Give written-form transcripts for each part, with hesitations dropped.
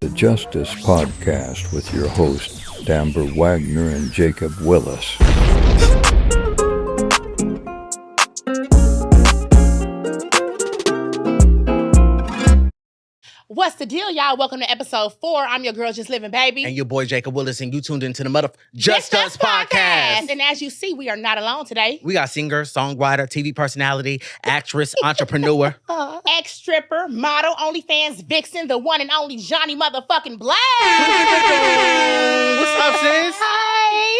The Justice Podcast with your hosts, Amber Wagner and Jacob Willis. What's the deal, y'all? Welcome to episode 4. I'm your girl, Just Living, baby. And your boy, Jacob Willis, and you tuned into the Just Us Podcast. And as you see, we are not alone today. We got singer, songwriter, TV personality, actress, entrepreneur. Ex-stripper, model, OnlyFans vixen, the one and only Jhonni motherfucking Blaze. What's up, sis? Hi.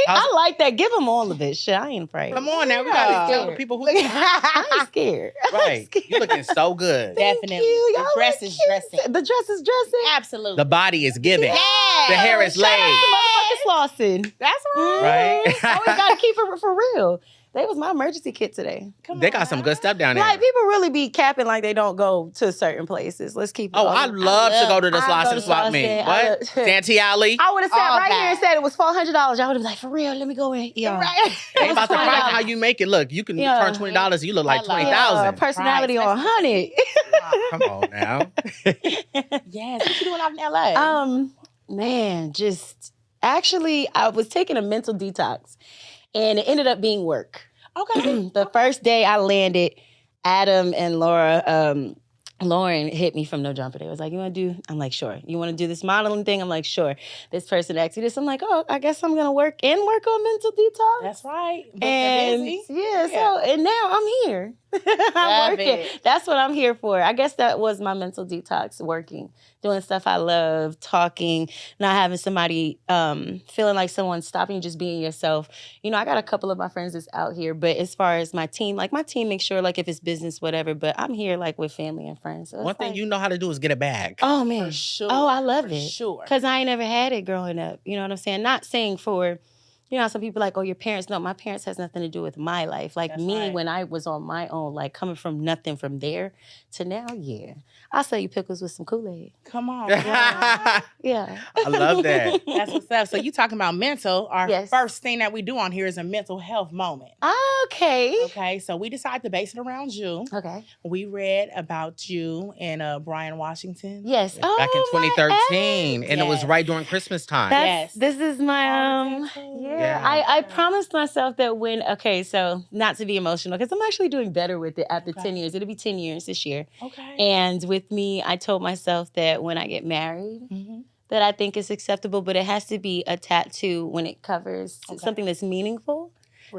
I like that. Give them all of it. Shit, I ain't afraid. Come on now. We got to tell the people who... I ain't scared. Right. You looking so good. Definitely. You. The dress is dressing. The dress is dressing. Absolutely. The body is giving. Yeah. The hair is laid. Motherfucking flossing. That's right. Right? Always gotta keep it for real. That was my emergency kit today. They got some good stuff down there. Like, people really be capping like they don't go to certain places. Let's keep it Oh, on. I love to go to the I Sloss go and to Swap Sloss Meet. and- What? Santee Alley? I would have sat All right here that. and said it was $400. Y'all would have been like, for real, let me go in. Yeah. Right. Ain't about the $20. price how you make it look. You can Yeah. turn $20, you look like Hello. $20,000. Personality Right. on 100. Come on now. Yes. What you doing out in LA? Man, just actually, I was taking a mental detox, and it ended up being work. Okay. The first day I landed, Adam and Lauren hit me from no jumper. They was like, "You want to do?" I'm like, "Sure." "You want to do this modeling thing?" I'm like, "Sure." This person asked me this. I'm like, "Oh, I guess I'm gonna work on mental detox." That's right. Booked And busy. so and now I'm here. I'm Love working. it. That's what I'm here for. I guess that was my mental detox, working, doing stuff I love, talking, not having somebody feeling like someone's stopping you, just being yourself. You know, I got a couple of my friends that's out here, but as far as my team makes sure like if it's business, whatever, but I'm here like with family and friends. So it's One thing like, you know how to do is get a bag. oh man. For sure. Oh, I love For it. sure. Because I ain't never had it growing up. You know what I'm saying? Not saying for, you know, some people like, oh, your parents. No, my parents has nothing to do with my life. Like That's me, right. when I was on my own, like coming from nothing from there to now, yeah. I'll sell you pickles with some Kool-Aid. Come on. I Yeah. love that. That's what's up. So you talking about mental. Our Yes. first thing that we do on here is a mental health moment. Okay. Okay, so we decided to base it around you. Okay. We read about you and Brian Washington. Yes. Back in Oh, my 2013, and it was Yes. right during Christmas time. Yes. This is my Yeah. I promised myself that so not to be emotional, because I'm actually doing better with it after Okay. 10 years. It'll be 10 years this year. Okay. And with me, I told myself that when I get married, Mhm. that I think is acceptable, but it has to be a tattoo when it covers Okay. something that's meaningful.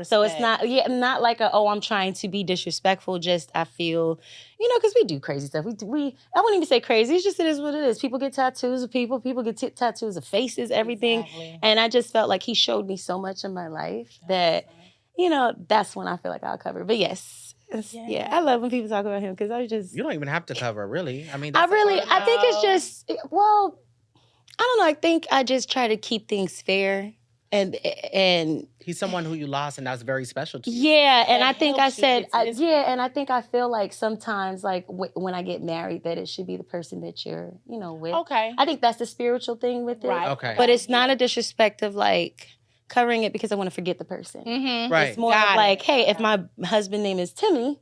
So it's not like I'm trying to be disrespectful. Just I feel, you know, because we do crazy stuff. I wouldn't even say crazy. It's just it is what it is. People get tattoos of people. People get tattoos of faces, everything. Exactly. And I just felt like he showed me so much in my life that, you know, that's when I feel like I'll cover. But yes, Yeah. I love when people talk about him because You don't even have to cover, really. I mean, I that's think it's just, well, I don't know. I think I just try to keep things fair. And he's someone who you lost, and that's very special to you. yeah, and That I think I helps you. said, It's- and I think I feel like sometimes, like when I get married, that it should be the person that you're, you know, with. Okay. I think that's the spiritual thing with it. Right. Okay. But it's not a disrespect of like covering it because I want to forget the person. Mm-hmm. Right. It's more Got of it. like, hey, if my husband name is Timmy,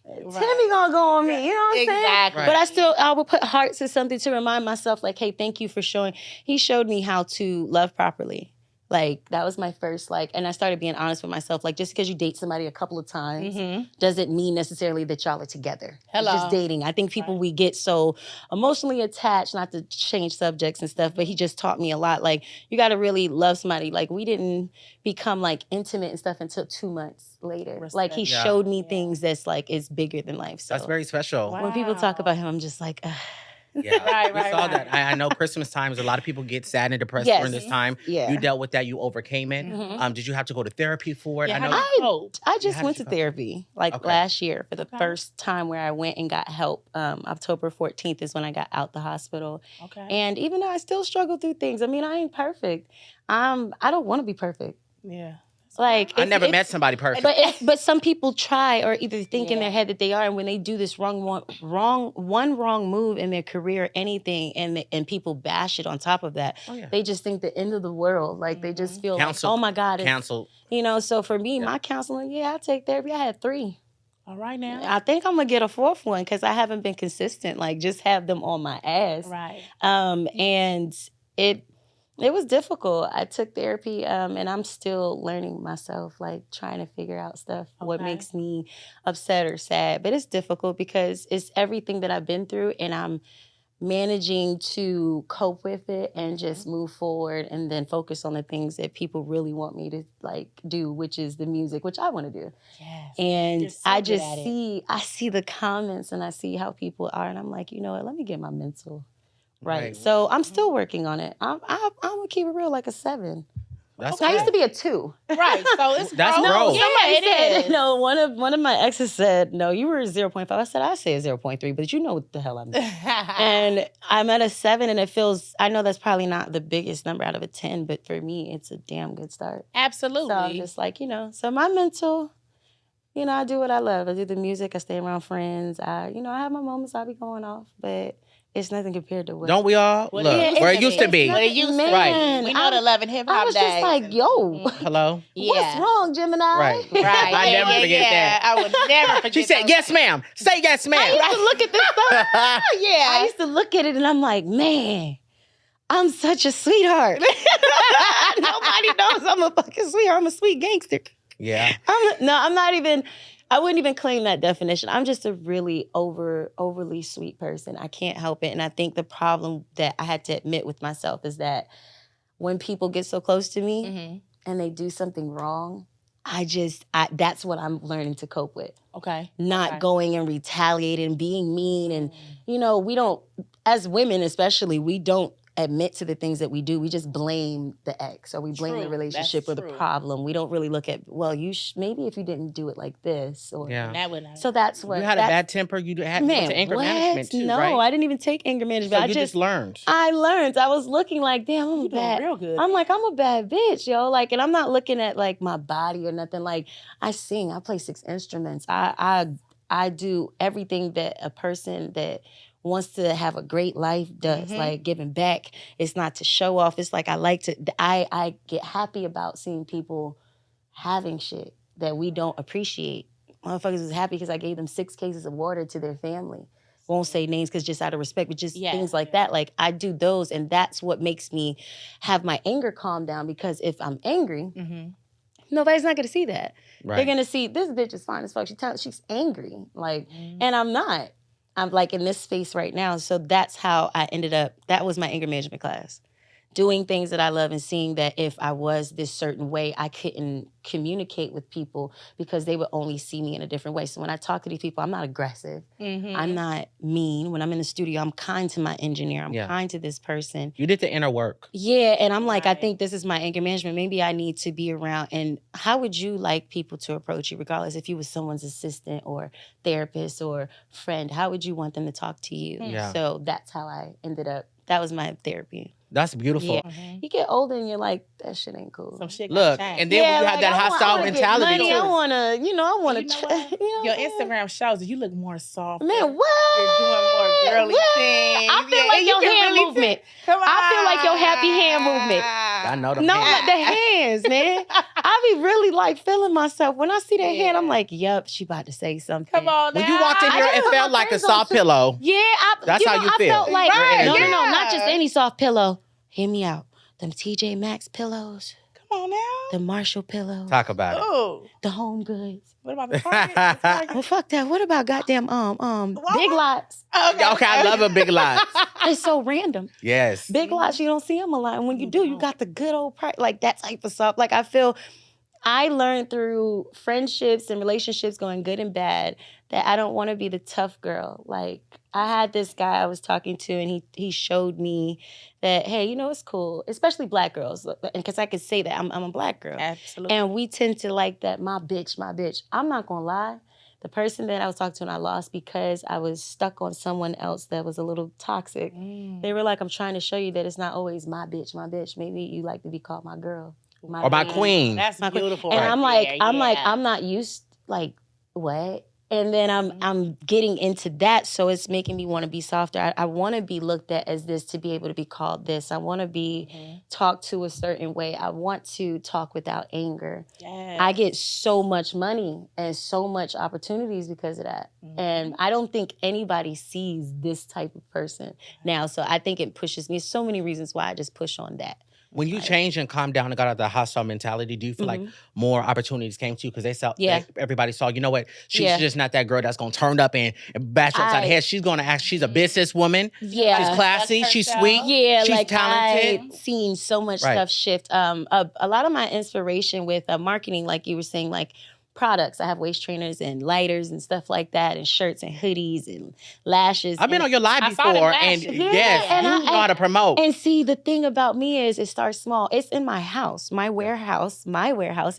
Timmy gonna go on me. You know what I'm saying? Exactly. Right. But I will put hearts or something to remind myself, like, hey, thank you for showing. He showed me how to love properly. Like, that was my first, and I started being honest with myself. Like, just because you date somebody a couple of times Mm-hmm. doesn't mean necessarily that y'all are together. Hello. It's just dating. I think people, we get so emotionally attached, not to change subjects and stuff, but he just taught me a lot. Like, you got to really love somebody. Like, we didn't become, like, intimate and stuff until 2 months later. Respect. Like, he Yeah. showed me things that's, like, is bigger than life. So That's very special. Wow. when people talk about him, I'm just like, ugh. Yeah, Right, we right, saw right. that. I know Christmas times, a lot of people get sad and depressed Yes. during this time. Yeah. You dealt with that. You overcame it. Mhm. Did you have to go to therapy for it? Yeah, I how know. do you cope? I just how went did to you cope? therapy Okay. last year for the Okay. first time where I went and got help. October 14th is when I got out the hospital. Okay. And even though I still struggle through things, I mean, I ain't perfect. I don't want to be perfect. Yeah. Like I never met somebody perfect. but some people try or either think in Yeah. their head that they are, and when they do this wrong move in their career, anything, and people bash it on top of that, Oh, yeah. they just think the end of the world. Like they just feel Counsel- like, oh my God, Canceled. you know. So for me, Yeah. my counseling, I take therapy. I had 3. All right now. I think I'm gonna get a fourth one because I haven't been consistent. Like, just have them on my ass. Right. And it was difficult. I took therapy, and I'm still learning myself, like trying to figure out stuff, what makes me upset or sad. But it's difficult because it's everything that I've been through, and I'm managing to cope with it and just move forward and then focus on the things that people really want me to like do, which is the music, which I want to do. Yes. And So I just see the comments and I see how people are, and I'm like, you know what, let me get my mental right. So I'm still working on it. I'm gonna keep it real, like a 7. That's I used to be a 2. Right. So it's That's growth. growth. Yeah, Somebody it said, is. no, one of my exes said, no, you were a 0.5. I said, I say a 0.3, but you know what the hell I mean. And I'm at a 7, and it feels, I know that's probably not the biggest number out of a 10, but for me, it's a damn good start. Absolutely. So I'm just like, so my mental, I do what I love. I do the music. I stay around friends. I have my moments I be going off, but it's nothing compared to what. Don't we all? What Look, it where it used to be. What it used to be. Man, We know the love and hip hop I was days. just like, yo, Hello? what's wrong, Gemini? Right. Right. I Yeah, never yeah, forget yeah. that. I would never forget She said, those yes, things. ma'am. Say yes, ma'am. I used to look at this stuff. Yeah. I used to look at it and I'm like, man, I'm such a sweetheart. Nobody knows I'm a fucking sweetheart. I'm a sweet gangster. Yeah. I'm not even, I wouldn't even claim that definition. I'm just a really overly sweet person. I can't help it. And I think the problem that I had to admit with myself is that when people get so close to me and they do something wrong, that's what I'm learning to cope with. Okay. Not going and retaliating, being mean. And, we don't, as women especially, we don't admit to the things that we do. We just blame the ex or we blame the relationship or the problem. We don't really look at, well, maybe if you didn't do it like this. Or, so that's what. You had a bad temper. You had to anger management too, no, right? I didn't even take anger management. So you just learned. I learned. I was looking like, damn, I'm real good. I'm like, I'm a bad bitch, yo. Like, and I'm not looking at like my body or nothing. Like, I sing. I play 6 instruments. I do everything that a person that wants to have a great life does, like giving back. It's not to show off. It's like I get happy about seeing people having shit that we don't appreciate. Motherfuckers is happy because I gave them 6 cases of water to their family. Won't say names because just out of respect, but just things like that. Like I do those, and that's what makes me have my anger calm down, because if I'm angry, nobody's not gonna see that. Right. They're gonna see, this bitch is fine as fuck. She's angry. Like, and I'm not. I'm like in this space right now. So that's how I ended up, that was my anger management class. Doing things that I love and seeing that if I was this certain way, I couldn't communicate with people because they would only see me in a different way. So when I talk to these people, I'm not aggressive. I'm not mean. When I'm in the studio, I'm kind to my engineer. I'm kind to this person. You did the inner work. Yeah, and I'm like, I think this is my anger management. Maybe I need to be around. And how would you like people to approach you, regardless if you was someone's assistant or therapist or friend? How would you want them to talk to you? So that's how I ended up. That was my therapy. That's beautiful. Yeah. You get older and you're like, that shit ain't cool. Some shit Look, and then when you have that hostile mentality money, too. I wanna Your Instagram shows that you look more soft. Man, what? You're doing more girly things. I feel like your hand movement. Come on. I feel like your happy hand movement. I know them. No, hands. like the hands, man. I be really like feeling myself. When I see that hand, I'm like, yup, she about to say something. Come on now. When you walked in here, it felt like a soft pillow. Yeah, That's how you I feel. felt like, Right, no, not just any soft pillow. Hear me out. Them TJ Maxx pillows. Come on now. The Marshall pillows. Talk about it. Ooh. The Home Goods. What about the Target? Well, fuck that. What about goddamn Big Lots? Okay, I love a Big Lots. It's so random. Yes. Big Lots, you don't see them a lot. And when you do, you got the good old price. Like that type of stuff. Like I feel I learned through friendships and relationships going good and bad that I don't want to be the tough girl. Like I had this guy I was talking to and he showed me that, hey, it's cool, especially black girls. And because I could say that I'm a black girl. Absolutely. And we tend to like that, my bitch. I'm not going to lie. The person that I was talking to and I lost because I was stuck on someone else that was a little toxic. They were like, I'm trying to show you that it's not always my bitch. Maybe you like to be called my girl. Or my queen. That's beautiful. And right I'm like, there. I'm not used, like, what? And then I'm getting into that, so it's making me want to be softer. I want to be looked at as this to be able to be called this. I want to be talked to a certain way. I want to talk without anger. Yes. I get so much money and so much opportunities because of that. And I don't think anybody sees this type of person now. So I think it pushes me. So many reasons why I just push on that. When you changed and calmed down and got out of the hostile mentality, do you feel like more opportunities came to you? Because they saw, everybody saw, you know what? She's just not that girl that's going to turn up and bash you upside the head. She's going to act, she's a businesswoman. Yeah. She's classy. She's sweet. Yeah, she's like talented. I've seen so much stuff shift. A lot of my inspiration with marketing, like you were saying, like products. I have waist trainers and lighters and stuff like that, and shirts and hoodies and lashes. I've been on your live before, and yes, you know how to promote. And see, the thing about me is it starts small. It's in my house. My warehouse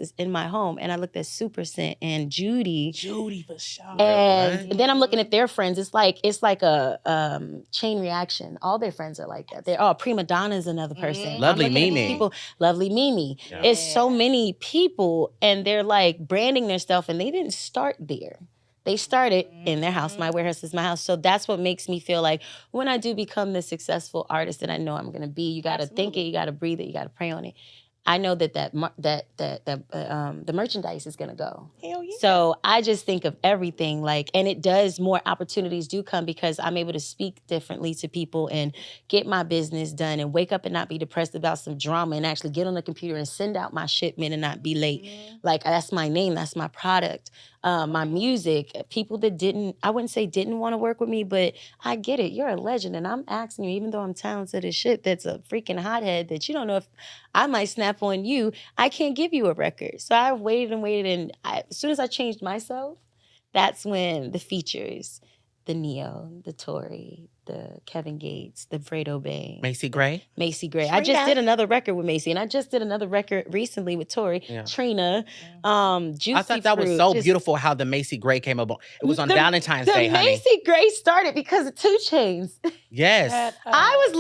is in my home. And I looked at Super Scent and Judy. Judy for sure. And then I'm looking at their friends. It's like a chain reaction. All their friends are like that. They're Prima Donna's another person. Lovely Mimi. Lovely Mimi. Yeah. It's so many people, and they're like branding their stuff, and they didn't start there. They started in their house. My warehouse is my house. So that's what makes me feel like when I do become the successful artist that I know I'm going to be, you got to think it, you got to breathe it, you got to pray on it. I know that the merchandise is gonna go. Hell yeah. So I just think of everything like, and it does, more opportunities do come because I'm able to speak differently to people and get my business done and wake up and not be depressed about some drama and actually get on the computer and send out my shipment and not be late. Like that's my name, that's my product. My music, people that I wouldn't say didn't want to work with me, but I get it. You're a legend, and I'm asking you, even though I'm talented as shit, that's a freaking hothead that you don't know if I might snap on you, I can't give you a record. So I waited and waited, and as soon as I changed myself, that's when the features, the Neo, the Tory, the Kevin Gates, the Fredo Bang. Macy Gray? Macy Gray. I just did another record with Macy, and I just did another record recently with Tory. Trina, Juicy I thought that was so beautiful how the Macy Gray came about. It was on Valentine's Day, honey. Macy Gray started because of 2 Chainz. Yes. I was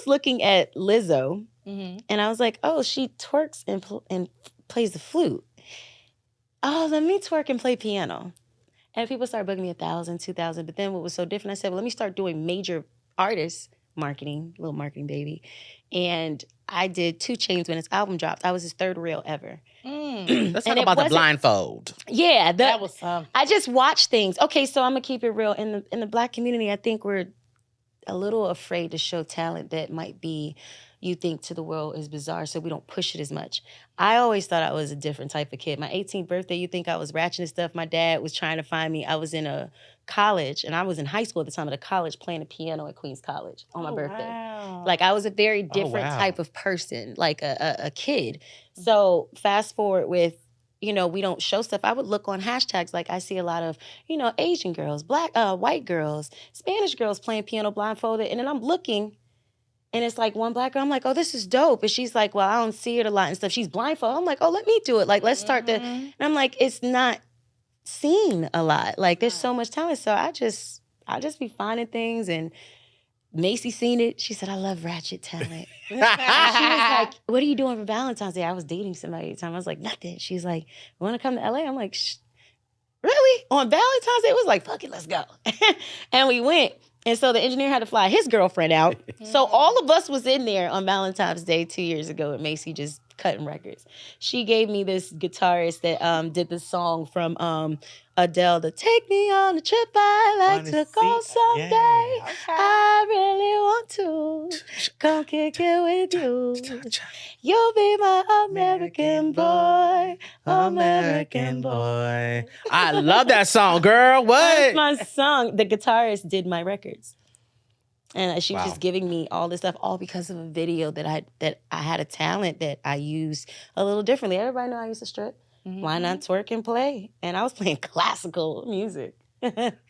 looking at Lizzo, and I was like, oh, she twerks and plays the flute. Oh, let me twerk and play piano. And people started booking me 1,000, 2,000. But then what was so different, I said, well, let me start doing major artist marketing, little marketing baby. And I did 2 Chainz when his album dropped. I was his 3rd reel ever. Let's talk about the blindfold. Yeah. That was I just watch things. Okay, so I'm going to keep it real. In the Black community, I think we're a little afraid to show talent that might be, you think to the world is bizarre, so we don't push it as much. I always thought I was a different type of kid. My 18th birthday, you think I was ratcheting stuff. My dad was trying to find me. I was in a college, and I was in high school at the time at a college playing the piano at Queens College on my birthday. Wow. Like, I was a very different type of person, like a kid. So fast forward with, we don't show stuff. I would look on hashtags. Like I see a lot of, Asian girls, white girls, Spanish girls playing piano blindfolded. And then I'm looking, and it's like one Black girl. I'm like, oh, this is dope. And she's like, well, I don't see it a lot and stuff. She's blindfolded. I'm like, oh, let me do it. Like, let's start and I'm like, it's not seen a lot. Like, there's so much talent. So I just be finding things, and Macy seen it. She said, I love ratchet talent. She was like, what are you doing for Valentine's Day? I was dating somebody at the time. I was like, nothing. She's like, you want to come to LA? I'm like, really? On Valentine's Day? It was like, fuck it, let's go. And we went. And so the engineer had to fly his girlfriend out. So all of us was in there on Valentine's Day 2 years ago with Macy just cutting records. She gave me this guitarist that did the song from Adele, the Take Me on a Trip I Like to Go Someday. Yeah. Okay. I really want to come kick it with you. You'll be my American boy, American boy. I love that song, girl. What? That's my song. The guitarist did my records. And she was just giving me all this stuff, all because of a video that I had a talent that I used a little differently. Everybody know I used to strip. Why not twerk and play? And I was playing classical music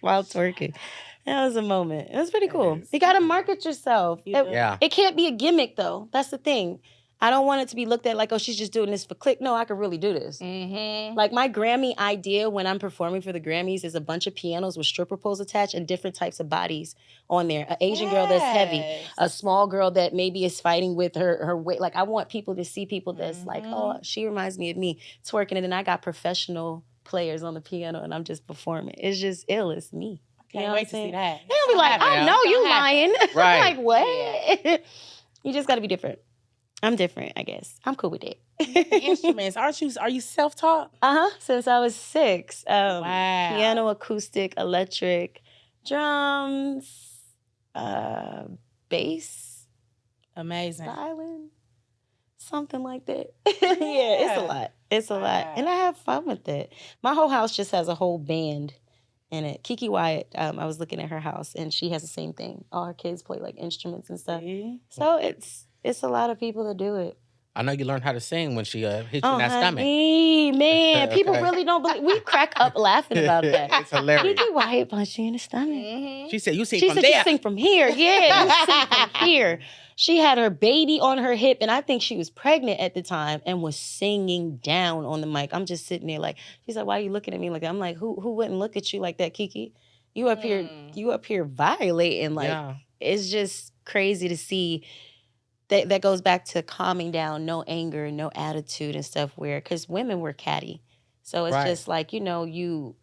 while twerking. That was a moment. It was pretty cool. You got to market yourself. It can't be a gimmick, though. That's the thing. I don't want it to be looked at like, oh, she's just doing this for click. No, I could really do this. Like my Grammy idea when I'm performing for the Grammys is a bunch of pianos with stripper poles attached and different types of bodies on there. An Asian girl that's heavy, a small girl that maybe is fighting with her weight. Like I want people to see people that's like, oh, she reminds me of me twerking. And then I got professional players on the piano and I'm just performing. It's just ill. It's me. Can't wait to see that. They'll be like, I know you lying. Right. Like, what? Yeah. You just got to be different. I'm different, I guess. I'm cool with it. Instruments. Are you self-taught? Since I was 6. Wow. Piano, acoustic, electric, drums, bass. Amazing. Violin. Something like that. Yeah, it's a lot. It's a lot. And I have fun with it. My whole house just has a whole band in it. Kiki Wyatt, I was looking at her house and she has the same thing. All her kids play like instruments and stuff. So it's a lot of people that do it. I know you learned how to sing when she hit you in that stomach. Man, people really don't believe. We crack up laughing about that. It's hilarious. Kiki Wyatt punched you in the stomach. Mm-hmm. She said, you sing She from said, there. you sing from here. Yeah, you sing from here. She had her baby on her hip, and I think she was pregnant at the time and was singing down on the mic. I'm just sitting there like, she's like, why are you looking at me like that? I'm like, who wouldn't look at you like that, Kiki? You up here violating. Like, it's just crazy to see. That goes back to calming down, no anger, no attitude and stuff because women were catty. So it's just like, you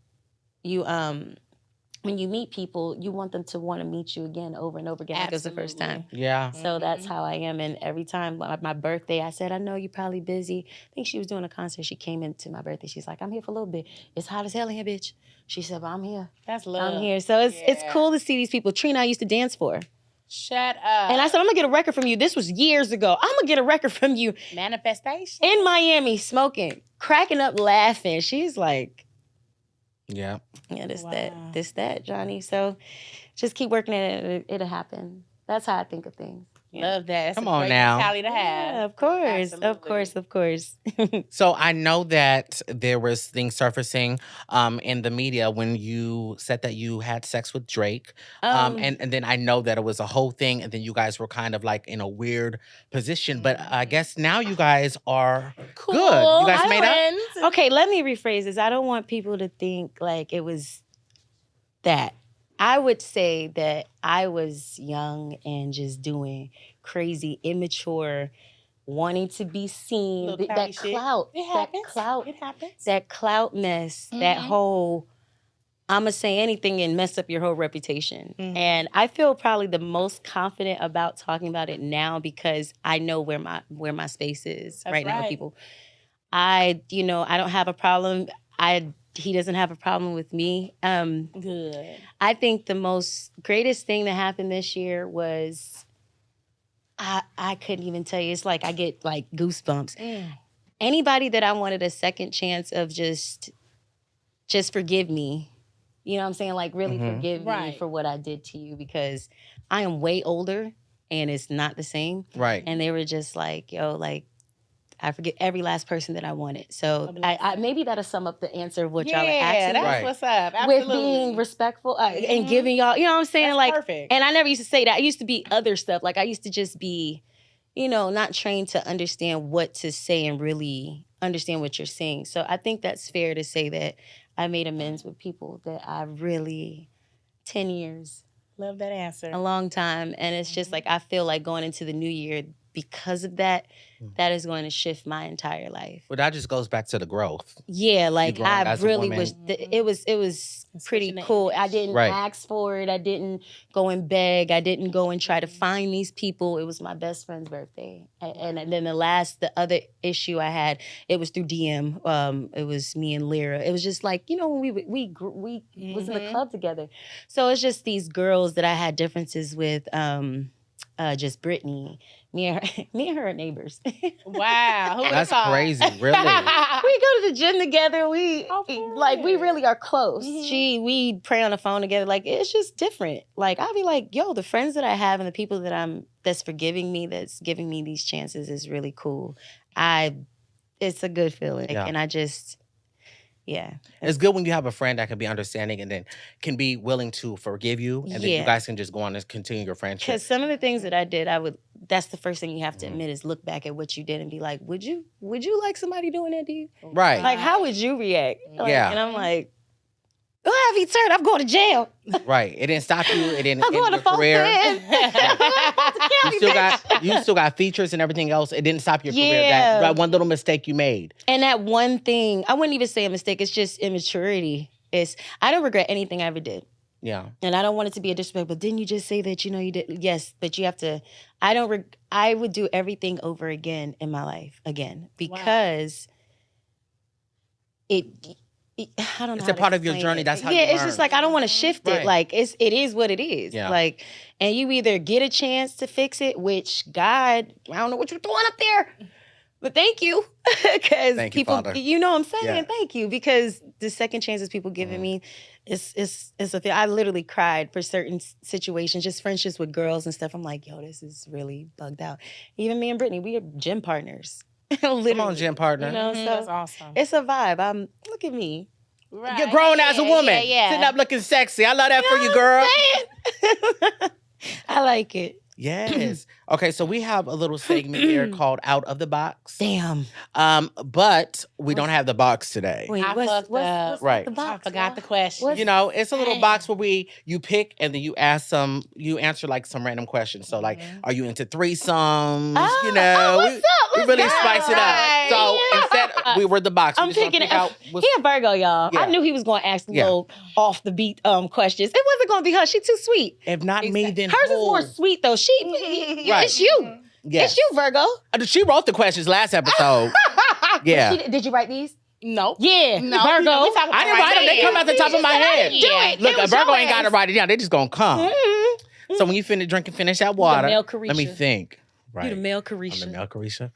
when you meet people, you want them to want to meet you again over and over again like it was the first time. Yeah. So that's how I am. And every time, like my birthday, I said, I know you're probably busy. I think she was doing a concert. She came into my birthday. She's like, I'm here for a little bit. It's hot as hell in here, bitch. She said, but I'm here. That's love. I'm here. So it's cool to see these people. Trina, I used to dance for. Shut up. And I said, I'm going to get a record from you. This was years ago. I'm going to get a record from you. Manifestation. In Miami, smoking, cracking up, laughing. She's like, yeah, this, that, Jhonni. So just keep working at it. It'll happen. That's how I think of things. Yeah. Love that. That's Come a on great now. mentality to have. Yeah, of course. Absolutely. Of course. So I know that there was things surfacing in the media when you said that you had sex with Drake. And then I know that it was a whole thing, and then you guys were kind of like in a weird position. But I guess now you guys are Cool. good. You guys made up? Okay, let me rephrase this. I don't want people to think like it was that. I would say that I was young and just doing crazy, immature, wanting to be seen. That clout. It happens. It happens. That clout mess, that whole, I'm going to say anything and mess up your whole reputation. And I feel probably the most confident about talking about it now because I know where my space is right now with people. I don't have a problem. He doesn't have a problem with me. Good. I think the greatest thing that happened this year was I couldn't even tell you. It's like I get like goosebumps. Anybody that I wanted a second chance of just forgive me. You know what I'm saying? Like really forgive me for what I did to you because I am way older and it's not the same. Right. And they were just like, yo, like, I forget every last person that I wanted. So I maybe that'll sum up the answer of what y'all are asking. Yeah, that's what's up. Absolutely. With being respectful and giving y'all, you know what I'm saying? That's like, perfect. And I never used to say that. I used to be other stuff. Like I used to just be, not trained to understand what to say and really understand what you're saying. So I think that's fair to say that I made amends with people that I really, 10 years. Love that answer. A long time. And it's just like, I feel like going into the new year, because of that, that is going to shift my entire life. Well, that just goes back to the growth. Yeah, like I really was. It was pretty cool. I didn't ask for it. I didn't go and beg. I didn't go and try to find these people. It was my best friend's birthday, and then the other issue I had, it was through DM. It was me and Lyra. It was just like when we was in the club together. So it's just these girls that I had differences with. Just Brittany. Me and her are neighbors. Wow. That's crazy, really. We go to the gym together. We really are close. We pray on the phone together. Like, it's just different. Like, I'll be like, yo, the friends that I have and the people that's forgiving me, that's giving me these chances is really cool. It's a good feeling. Yeah. And I just, yeah. It's good when you have a friend that can be understanding and then can be willing to forgive you. And then you guys can just go on and continue your friendship. Because some of the things that I did, that's the first thing you have to admit is look back at what you did and be like, would you like somebody doing that to you? Right. Like, how would you react? Like, Yeah. And I'm like, Well, if he turned, I'm going to jail. Right. It didn't stop you. It didn't I'm end going your to career. Folsom. You still got features and everything else. It didn't stop your career. Yeah. That one little mistake you made. And that one thing, I wouldn't even say a mistake. It's just immaturity. I don't regret anything I ever did. Yeah. And I don't want it to be a disrespect, but didn't you just say that, you did? Yes, but you have to, I would do everything over again in my life again because I don't know. It's a part of your journey. That's how you it's learn. just like, I don't want to shift it. Right. Like, it is what it is. Yeah. Like, and you either get a chance to fix it, which God, I don't know what you're doing up there. But thank you, because people, Father. you know what I'm saying? Yeah. Thank you, because the second chances people giving me is a thing. I literally cried for certain situations, just friendships with girls and stuff. I'm like, yo, this is really bugged out. Even me and Brittany, we are gym partners. Literally. Come on, gym partner. You know, so That's awesome. it's a vibe. Look at me. Right. You're grown as a woman. Yeah. Sitting up looking sexy. I love that for you, girl. I like it. Yes. Okay, so we have a little segment here called Out of the Box. Damn. But we don't have the box today. Wait, I fucked up. Right. the box? I forgot the question. You know, it's a little box where you pick and then you answer like some random questions. So like, are you into threesomes? Oh, you know, what's up? we Let's really go. spice it up. So instead, we were the box. We I'm just gonna picking pick it. out He a Virgo, y'all. Yeah. I knew he was going to ask Yeah. little off the beat questions. It wasn't going to be her. She too sweet. If not me, then Hers is who? more sweet though. Right. It's you. Yes. It's you, Virgo. She wrote the questions last episode. Yeah. Did you write these? No. Yeah, No. Virgo. We talking I didn't write them. They come out the top of my head. Do it. Look, It was Virgo your ain't got to ass. write it down. They just gonna come. Mhm. So when you finish that water, male let me Carisha. think. Right. You the male I'm the Carisha. male Carisha.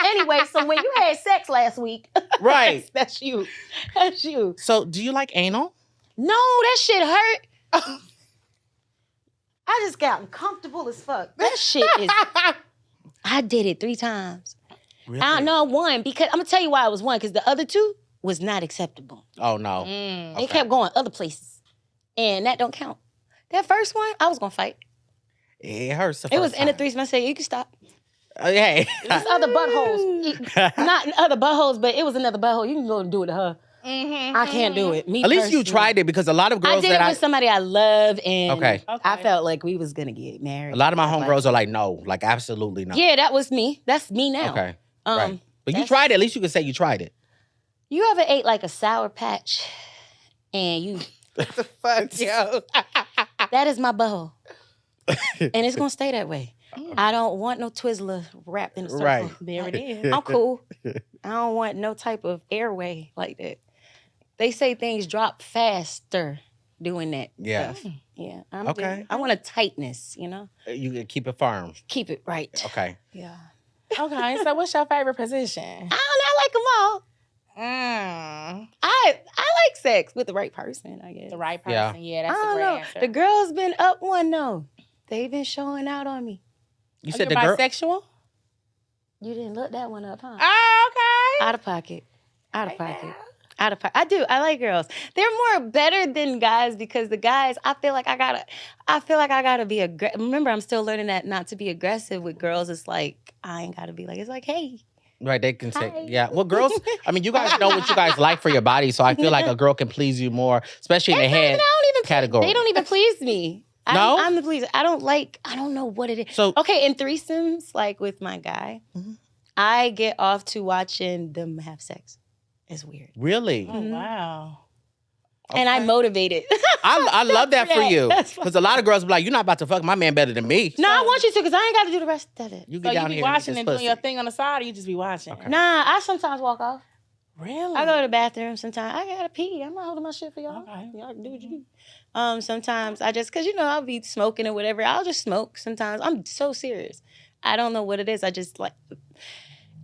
Anyway, so when you had sex last week, Right. that's you. That's you. So do you like anal? No, that shit hurt. I just got uncomfortable as fuck. That shit is. I did it 3 times. Really? I don't know one because I'm gonna tell you why it was one because the other 2 was not acceptable. Oh no. They kept going other places, and that don't count. That first one, I was gonna fight. It hurts. It was in a threesome. I said, "You can stop." Hey. There's other buttholes, not other buttholes, but it was another butthole. You can go and do it to her. I can't do it. Me At least you personally. tried it because a lot of girls I did it with somebody I love, and Okay. I felt like we was gonna get married. a lot of my homegirls are like, no, like absolutely not. Yeah, that was me. That's me now. Okay. Right. But you that's- tried it. At least you can say you tried it. You ever ate like a Sour Patch, and you? Fuck, yo. That is my butthole, and it's gonna stay that way. I don't want no Twizzler wrapped in a circle. Right. There it is. I'm cool. I don't want no type of airway like that. They say things drop faster doing that Yeah. stuff. Yeah. I'm Okay. good. I want a tightness, you know? You can keep it firm. Keep it right. Okay. Yeah. Okay, so what's your favorite position? I don't know. I like them all. I like sex with the right person, I guess. The right Yeah. person. Yeah, I that's a don't great know. answer. The girls been up one though. They've been showing out on me. You Are said you the girl. bisexual? You didn't look that one up, huh? Oh, okay. Out of pocket. Out of pocket. Out of pocket. I do. I like girls. They're more better than guys because the guys, I feel like I gotta be aggressive. Remember, I'm still learning that not to be aggressive with girls. It's like, I ain't gotta be like, it's like, hey. Right, they can say, Hi. yeah. Well, girls, I mean, you guys know what you guys like for your body, so I feel like a girl can please you more, especially in the head category. They don't even please me. No? I'm the pleaser. I don't know what it is. So- okay, in threesomes, like with my guy, I get off to watching them have sex. It's weird. Really? Oh, wow. And I motivate it. I love that for you. That's Because a lot of girls be like, you're not about to fuck my man better than me. No, I want you to because I ain't got to do the rest of it. You So get you down be here watching and and get doing this your pussy. thing on the side, or you just be watching? Okay. Nah, I sometimes walk off. Really? I go to the bathroom sometimes. I gotta pee. I'm not holding my shit for y'all. Okay. Y'all can do what you do. Sometimes I just, cause I'll be smoking or whatever. I'll just smoke sometimes. I'm so serious. I don't know what it is. I just like,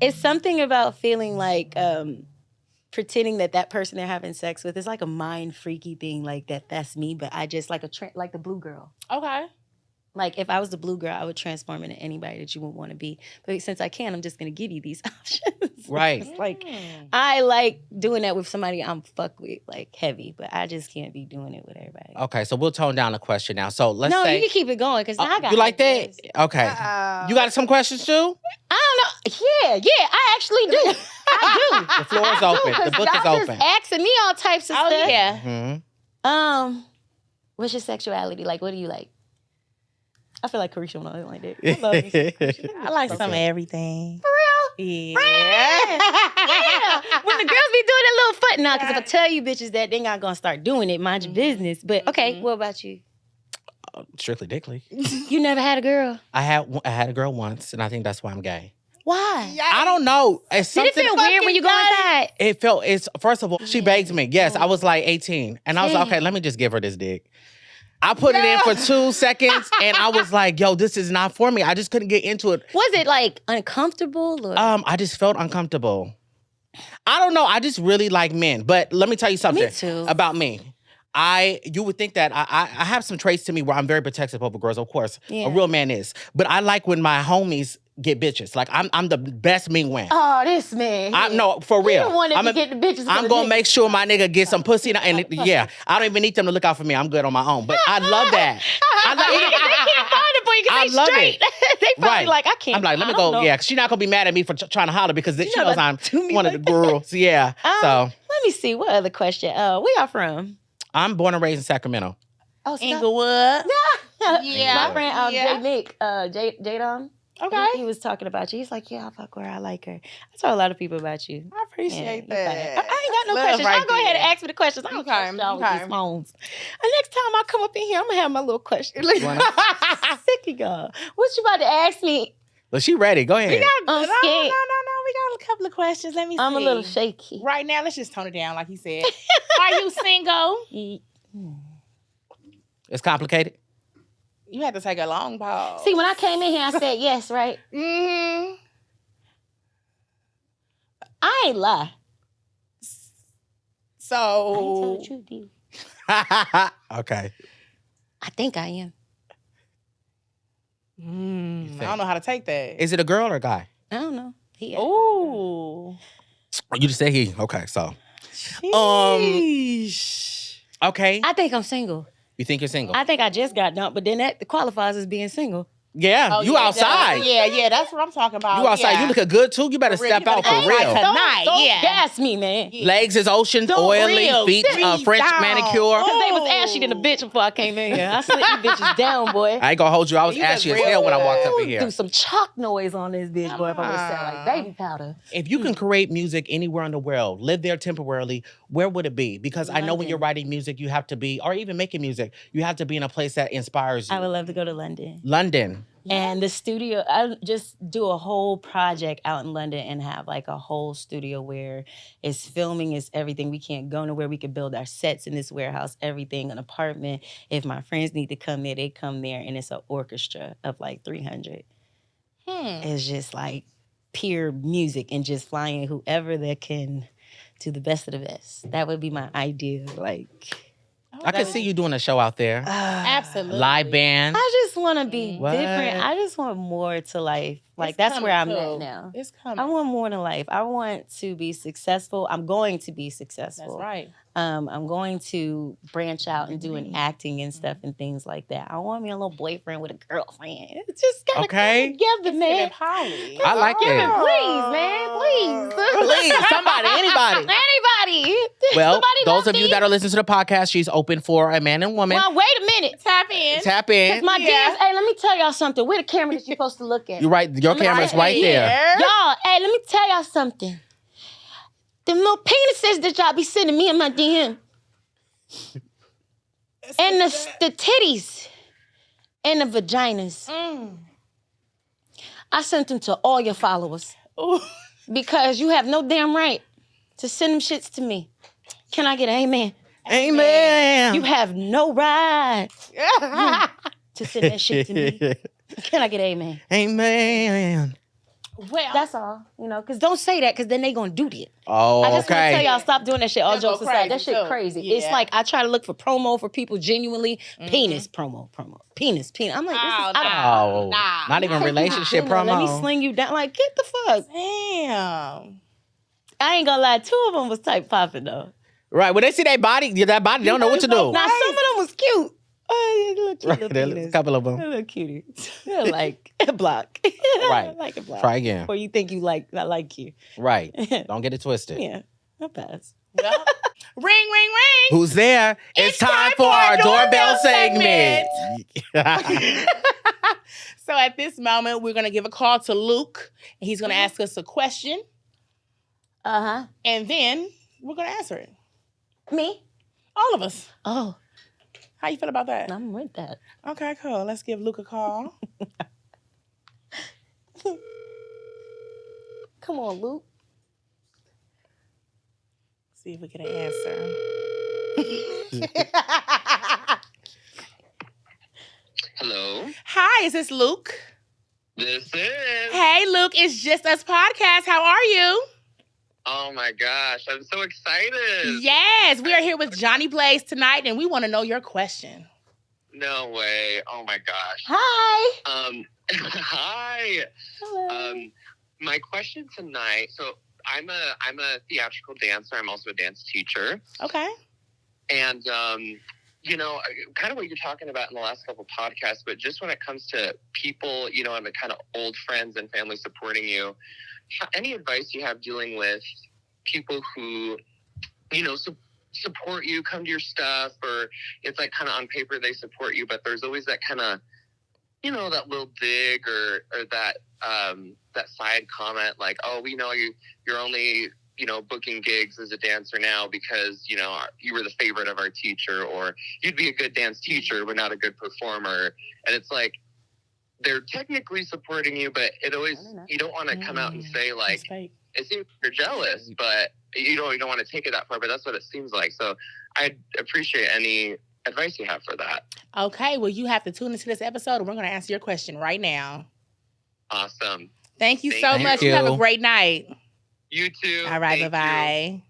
it's something about feeling like, pretending that person they're having sex with is like a mind freaky thing. Like that's me, but I just like like the blue girl. Okay. Like if I was the blue girl, I would transform into anybody that you would want to be. But since I can't, I'm just gonna give you these options. Right. It's like I like doing that with somebody I'm fuck with, like heavy, but I just can't be doing it with everybody. Okay, so we'll tone down the question now. So let's No, say. you can keep it going because now I got you like that? ideas. Okay. You got some questions too? I don't know. Yeah, I actually do. I y'all do? The floor is open. The book is y'all open. just asking me all types of stuff. Yeah. Mm-hmm. What's your sexuality? Like, what do you like? I feel like Carisha when I like that. I love you. I like some of everything. For real? Yeah. Yeah. When the girls be doing that little foot now, because if I tell you bitches that, they not gonna start doing it. Mind your business. But okay, what about you? Strictly dickly. You never had a girl? I had a girl once, and I think that's why I'm gay. Why? I don't know. It's Did it something. feel weird when you go inside? It felt. It's first of all, she begged me. Yes, I was like 18, and I was like, okay, let me just give her this dick. I put it in for 2 seconds, and I was like, yo, this is not for me. I just couldn't get into it. Was it like uncomfortable? Or? I just felt uncomfortable. I don't know. I just really like men. But let me tell you something too. about me. You would think that I have some traits to me where I'm very protective over girls, of course. Yeah. A real man is. But I like when my homies get bitches. Like I'm the best mean one. Oh, this man. No, for real. You the one that get the bitches. I'm gonna make sure my nigga get some pussy, and yeah, I don't even need them to look out for me. I'm good on my own. But I love that. They can't find it for you because they straight. They probably like, I can't. I'm like, let me go. Yeah, 'cause she's not gonna be mad at me for trying to holler because she knows I'm one of the girls. Yeah. So let me see. What other question? Where y'all from? I'm born and raised in Sacramento. Oh, Inglewood. Yeah. My friend Jay Nick, Jadon. Okay. He was talking about you. He's like, yeah, I fuck with her. I like her. I told a lot of people about you. I appreciate Yeah, that. I ain't got no Love questions. right Y'all go ahead and there. ask me the questions. I don't trust y'all with okay. these phones. And next time I come up in here, I'm going to have my little question. Sick of y'all. What you about to ask me? Well, she ready. Go ahead. I'm scared. No. We got a couple of questions. Let me see. I'm a little shaky. Right now, let's just tone it down, like he said. Are you single? It's complicated. You had to take a long pause. See, when I came in here, I said yes, right? Mm-hmm. I ain't lie. So. I ain't tell the truth, dude. Okay. I think I am. I don't know how to take that. Is it a girl or a guy? I don't know. Ooh. You just say he. Okay, so. Sheesh. Okay. I think I'm single. You think you're single? I think I just got dumped, but then that qualifies as being single. Yeah, you outside. Yeah, that's what I'm talking about. You outside. Yeah. You looking good too. You better For real. step You out better for act real. like tonight, Don't yeah. gas me, man. Legs is ocean, oily, feet, French down. manicure. Because they was ashy than a bitch before I came in here. I slicked you bitches down, boy. I ain't gonna hold you. I was You ashy look as hell when I walked up in Do here. some chalk noise on this bitch, boy, if I would sound like baby powder. If you can create music anywhere in the world, live there temporarily, where would it be? Because I know when you're writing music, you have to be, or even making music, you have to be in a place that inspires you. I would love to go to London. London. And the studio, I just do a whole project out in London and have like a whole studio where it's filming, it's everything. We can't go nowhere. We could build our sets in this warehouse, everything, an apartment. If my friends need to come there, they come there, and it's an orchestra of like 300. It's just like pure music and just flying whoever that can do the best of the best. That would be my idea. Like, I can see you doing a show out there. Absolutely. Live band. I just want to be What? different. I just want more to life. Like, It's that's where I'm coming, at too. now. It's coming. I want more in life. I want to be successful. I'm going to be successful. That's right. I'm going to branch out and do an acting and stuff and things like that. I want me a little boyfriend with a girlfriend. It's just gotta Okay. come together, man. Polly. I like that. Please, man, please. Please, somebody, anybody. Anybody. Well, Somebody those love of you me. that are listening to the podcast, she's open for a man and woman. Well, wait a minute. Tap in. Tap in. My DMs, hey, let me tell y'all something. Where the camera that you're supposed to look at? You're right. Your camera's right there. Y'all, hey, let me tell y'all something. Them little penises that y'all be sending me in my DM. And the titties. And the vaginas. I sent them to all your followers. Because you have no damn right to send them shits to me. Can I get an amen? Amen. You have no right to send that shit to me. Can I get an amen? Amen. Well, That's all, you know, because don't say that because then they going to do that. Oh, I just want to tell okay. y'all, stop doing that shit. All They'll jokes go aside, that crazy, shit too. crazy. Yeah. It's like I try to look for promo for people genuinely. Penis promo. Penis. I'm like, this is Oh, not even relationship promo. Let me sling you down. Like, get the fuck. Damn. I ain't gonna lie, 2 of them was type popping though. Right. When they see that body, they don't know what to do. Now some of them was cute. Oh, little cute Right, little there's penis. a couple of them. A little cutie. They're like a block. Right. Like a block. Try again. Or you think you like, I like you. Right. Don't get it twisted. Yeah, I'll pass. Well, ring, ring, ring. Who's there? It's time for our doorbell segment. So at this moment, we're going to give a call to Luke. And he's going to ask us a question. Uh-huh. And then we're going to answer it. Me? All of us. Oh, How you feel about that? I'm with that. Okay, cool. Let's give Luke a call. Come on, Luke. See if we get an answer. Hello, Hi, is this Luke? this is. Hey, Luke, it's Just Us Podcast. How are you? Oh my gosh, I'm so excited. Yes, we are here with Jhonni Blaze tonight, and we want to know your question. No way. Oh my gosh. Hi. Hi. Hello. My question tonight. So I'm a theatrical dancer. I'm also a dance teacher, Okay. and you know, kind of what you're talking about in the last couple podcasts. But just when it comes to people, you know, and the kind of old friends and family supporting you, any advice you have dealing with people who, you know, support you, come to your stuff, or it's like kind of on paper they support you, but there's always that kind of, you know, that little dig or that that side comment like, oh, we know you're only, you know, booking gigs as a dancer now because, you know, you were the favorite of our teacher, or you'd be a good dance teacher but not a good performer. And it's like, they're technically supporting you, but it always, you don't want to come out and say like, it seems you're jealous, but you don't want to take it that far, but that's what it seems like. So I'd appreciate any advice you have for that. Okay, well, you have to tune into this episode, and we're going to answer your question right now. Awesome. Thank you so Thank much. you. You have a great night. You too. All right, Thank you. bye-bye.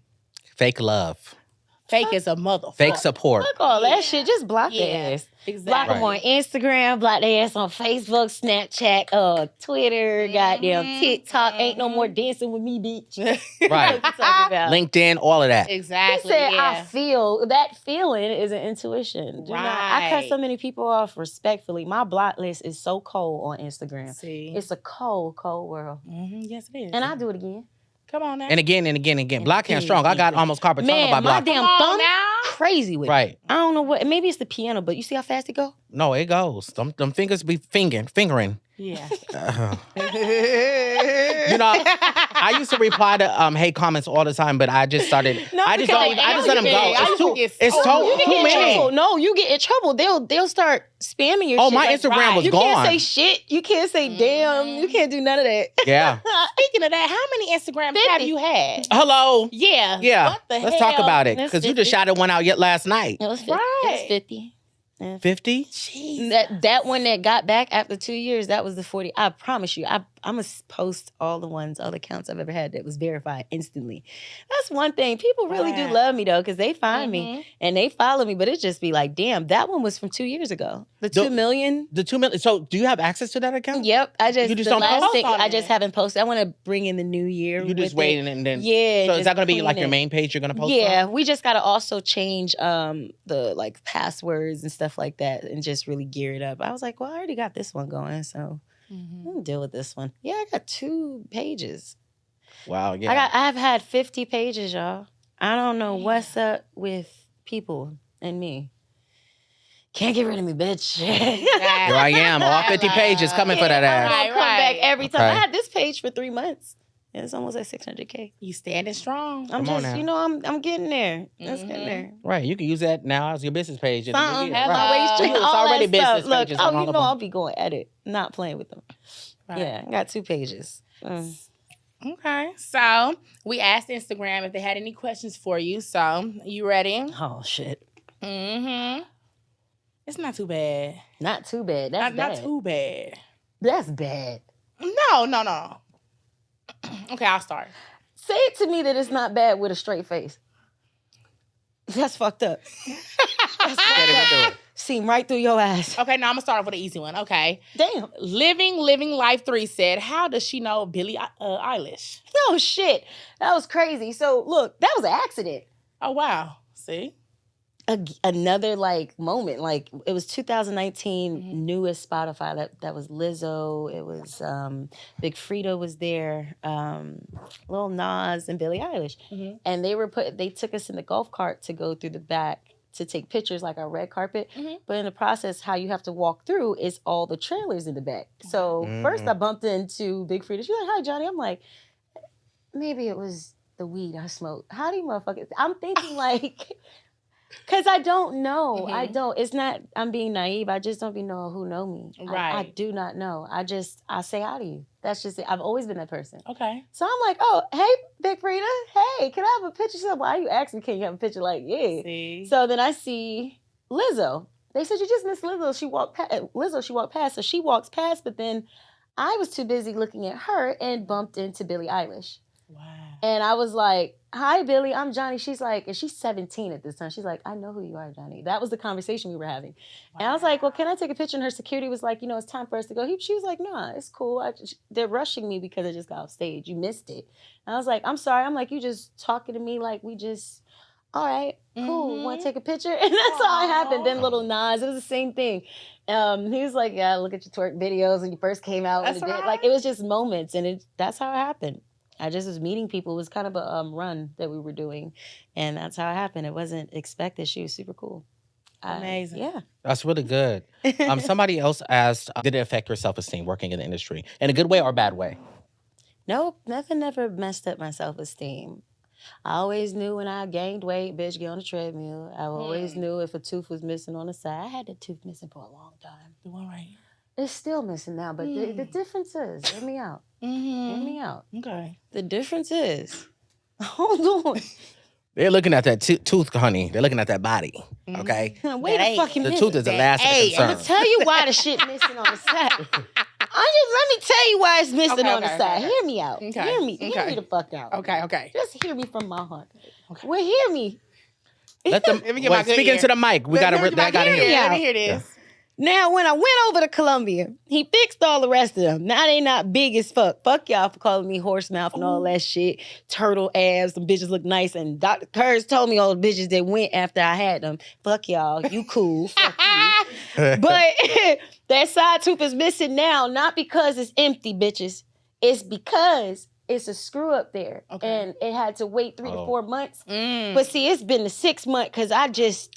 Fake love. Fake is a motherfucker. Fake support. Fuck all that shit. Just block Yeah. their ass. Exactly. Block them on Instagram, block their ass on Facebook, Snapchat, Twitter, goddamn TikTok. Ain't no more dancing with me, bitch. Right. What you talking about? LinkedIn, all of that. He Exactly. said, yeah. I feel. That feeling is an intuition. I cut Right. so many people off respectfully. My block list is so cold on Instagram. See. It's a cold, cold world. Yes, it is. And I do it again. Come on now. And again and again and again. Block hand strong. I got almost carpal tunnel by Man, my block. damn Come on thumb now. crazy with it. Right. I don't know what. Maybe it's the piano, but you see how fast it go? No, it goes. Them fingers be fingering. Yeah. You know, I used to reply to hate comments all the time, but I just started. No, I just because don't. they I just let them angry. go. I It's used to too. get It's so- too. You get Too in many. trouble. No, you get in trouble. They'll start spamming your Oh, shit. my like, Instagram was you gone. can't say shit. You can't say damn. You can't do none of that. Yeah. Speaking of that, how many Instagrams 50. have you had? Hello. Yeah. Yeah. What the Let's hell? talk about it That's because you just 50. shouted one out yet last night. It was 50. Right. It was 50. 50. Jeez. That one that got back after 2 years, that was the 40. I promise you, I'm going to post all the accounts I've ever had that was verified instantly. That's one thing. People really do Wow. love me, though, because they find me and they follow me, but it just be like, damn, that one was from 2 years ago. The 2 million. The 2 million. So, do you have access to that account? Yep. You just the don't last post thing, on I it. just haven't posted. I want to bring in the new year. You just with waiting it. and then. Yeah. So is just that going to be clean like your it. main page you're going to post? Yeah, on? we just got to also change the like passwords and stuff like that and just really gear it up. I was like, well, I already got this one going, so let me deal with this one. Yeah, I got 2 pages. Wow. Yeah. I've had 50 pages, y'all. I don't know what's up with people and me. Can't get rid of me, bitch. Here I am. All 50 pages coming for that ass. I'll come back every time. Okay. I had this page for 3 months. And it's almost at 600K. You standing strong. I'm Come on just, now. I'm getting there. That's getting there. Right. You can use that now as your business page. in the new Something. year. Have Right. my waist train, It's all already that stuff. business Look, pages on all you of know them. I'll be going at it, not playing with them. Right. Yeah, I got 2 pages. Okay. So we asked Instagram if they had any questions for you. So you ready? Oh shit, It's not too bad. not too bad. That's Not bad. too bad. That's bad. No. Okay, I'll start. Say it to me that it's not bad with a straight face. That's fucked up. Get it, do it. Seem right through your ass. Okay, now I'm gonna start off with an easy one. Okay. Damn. Living Life 3 said, how does she know Billie Eilish? No shit. That was crazy. So look, that was an accident. Oh, wow. See? another like moment. Like it was 2019 newest Spotify. That was Lizzo. It was Big Frida was there. Lil Nas and Billie Eilish. And they took us in the golf cart to go through the back to take pictures like our red carpet. But in the process, how you have to walk through is all the trailers in the back. So first I bumped into Big Frida. She's like, "Hi, Johnny." I'm like, maybe it was the weed I smoked. How do you motherfuckers? I'm thinking like, because I don't know. I don't. It's not, I'm being naive. I just don't be know who know me. Right. I do not know. I say hi to you. That's just it. I've always been that person. Okay. So I'm like, "Oh, hey, Big Frida. Hey, can I have a picture?" She's like, "Why are you asking? Can you have a picture?" Like, yeah. See? So then I see Lizzo. They said, "You just missed Lizzo. She walked past. So she walks past, but then I was too busy looking at her and bumped into Billie Eilish. Wow. And I was like, "Hi, Billie, I'm Johnny." She's like, and she's 17 at this time. She's like, "I know who you are, Johnny." That was the conversation we were having. Wow. And I was like, "Well, can I take a picture?" And her security was like, "It's time for us to go." She was like, "Nah, it's cool. They're rushing me because I just got off stage. You missed it." And I was like, "I'm sorry." I'm like, "You just talking to me like we just, all right, cool. Want to take a picture?" And that's how it happened. Then Little Nas, it was the same thing. He was like, "Yeah, look at your twerk videos when you first came out." That's right. Like, it was just moments, and that's how it happened. I just was meeting people. It was kind of a run that we were doing, and that's how it happened. It wasn't expected. She was super cool. Amazing. Yeah. That's really good. Somebody else asked, did it affect your self-esteem working in the industry? In a good way or a bad way? Nope, nothing ever messed up my self-esteem. I always knew when I gained weight, bitch, get on the treadmill. I always knew if a tooth was missing on the side. I had the tooth missing for a long time. The one right here. It's still missing now, but the difference is, hear me out. Hear me out. Okay. The difference is, hold on. They're looking at that tooth, honey. They're looking at that body, okay? Wait a fucking The minute. tooth is the last of the I'm concern. gonna tell you why the shit missing on the side. Let me tell you why it's missing on the side. Hear me out. Okay. Hear me the fuck out. Okay. Just hear me from my heart. Okay. Well, hear me. Let them Let me get my good speak ear. into the mic. We gotta hear. Let me hear this. Now, when I went over to Colombia, he fixed all the rest of them. Now they not big as fuck. Fuck y'all for calling me horse mouth and all that shit. Turtle abs, them bitches look nice. And Dr. Kurz told me all the bitches that went after I had them. Fuck y'all, you cool. Fuck you. But that side tooth is missing now, not because it's empty, bitches. It's because it's a screw up there. Okay. And it had to wait 3 to 4 months. But see, it's been the 6 month because I was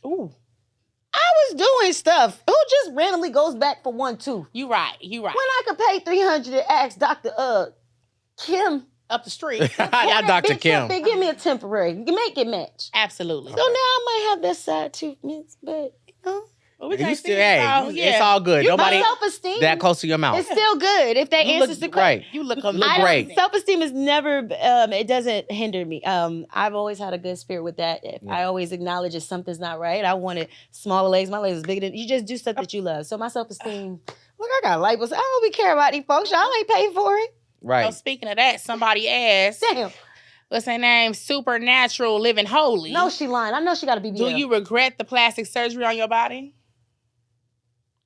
doing stuff. Who just randomly goes back for one tooth? You right. When I could pay $300 to ask Dr. Kim up the street. Not Dr. Kim. They give me a temporary. You make it match. Absolutely. So now I might have that side tooth miss, but Well, we You can't still, see it's all good. Nobody my self-esteem that close to your mouth. it's still good if that You answers the look question. right. You look great. Self-esteem is never, it doesn't hinder me. I've always had a good spirit with that. I always acknowledge if something's not right. I wanted smaller legs. My legs was bigger than, you just do stuff that you love. So my self-esteem, look, I got light, but I don't be care about these folks. Y'all ain't paid for it. Right. So speaking of that, somebody asked, Damn. what's her name? Supernatural Living Holy. No, she lying. I know she got a BBL. Do you regret the plastic surgery on your body?